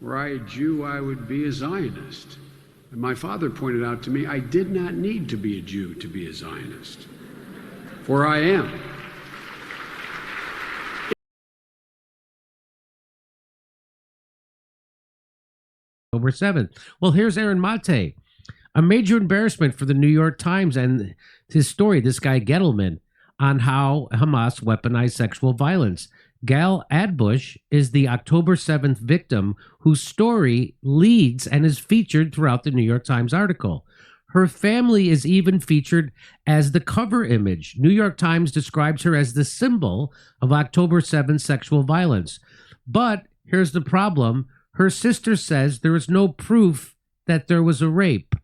Were I a Jew, I would be a Zionist. And my father pointed out to me, I did not need to be a Jew to be a Zionist, for I am. October 7th. Well, here's Aaron Mate. A major embarrassment for the New York Times and his story, this guy Gettleman, on how Hamas weaponized sexual violence. Gal Adbush is the October 7th victim whose story leads and is featured throughout the New York Times article. Her family is even featured as the cover image. New York Times describes her as the symbol of October 7th sexual violence. But here's the problem. Her sister says there is no proof that there was a rape.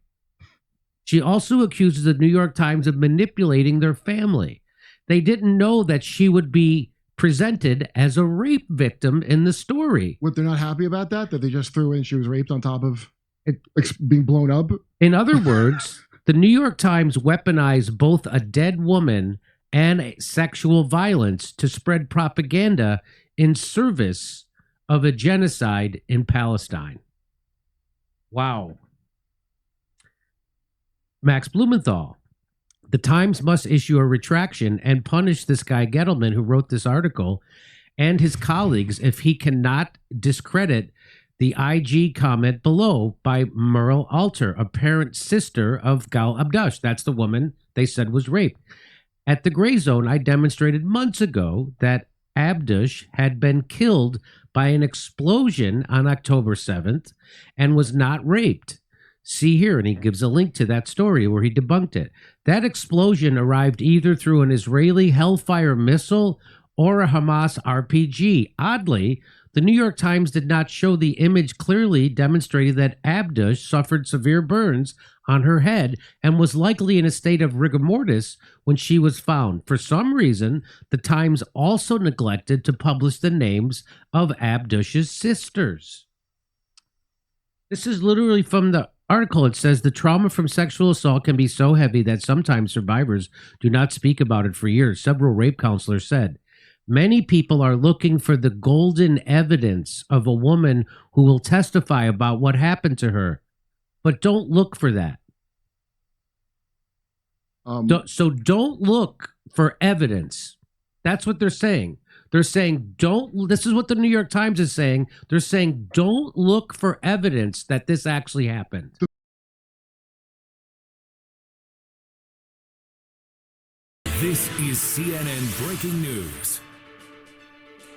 She also accuses the New York Times of manipulating their family. They didn't know that she would be presented as a rape victim in the story. What, they're not happy about that? That they just threw in she was raped on top of it being blown up? In other words, the New York Times weaponized both a dead woman and sexual violence to spread propaganda in service of a genocide in Palestine. Wow. Max Blumenthal. The Times must issue a retraction and punish this guy Gettleman who wrote this article and his colleagues if he cannot discredit the IG comment below by Merle Alter, a parent sister of Gal Abdush. That's the woman they said was raped. At the Gray Zone, I demonstrated months ago that Abdush had been killed by an explosion on October 7th and was not raped. See here, and he gives a link to that story where he debunked it. That explosion arrived either through an Israeli Hellfire missile or a Hamas RPG. Oddly, the New York Times did not show the image clearly demonstrating that Abdush suffered severe burns on her head and was likely in a state of rigor mortis when she was found. For some reason, the Times also neglected to publish the names of Abdush's sisters. This is literally from the article. It says the trauma from sexual assault can be so heavy that sometimes survivors do not speak about it for years. Several rape counselors said. Many people are looking for the golden evidence of a woman who will testify about what happened to her, but don't look for that. So don't look for evidence. That's what they're saying. They're saying this is what the New York Times is saying. They're saying don't look for evidence that this actually happened. This is CNN Breaking News.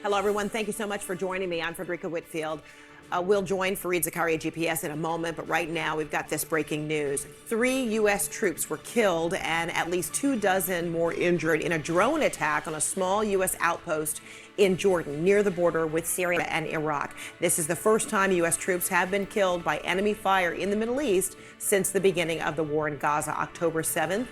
Hello, everyone. Thank you so much for joining me. I'm Frederica Whitfield. We'll join Fareed Zakaria GPS in a moment, but right now we've got this breaking news. 3 U.S. troops were killed and at least 24 more injured in a drone attack on a small U.S. outpost in Jordan, near the border with Syria and Iraq. This is the first time U.S. troops have been killed by enemy fire in the Middle East since the beginning of the war in Gaza, October 7th.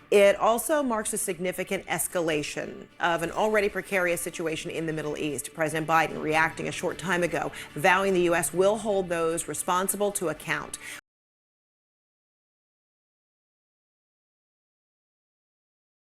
It also marks a significant escalation of an already precarious situation in the Middle East. President Biden reacting a short time ago, vowing the U.S. will hold those responsible to account.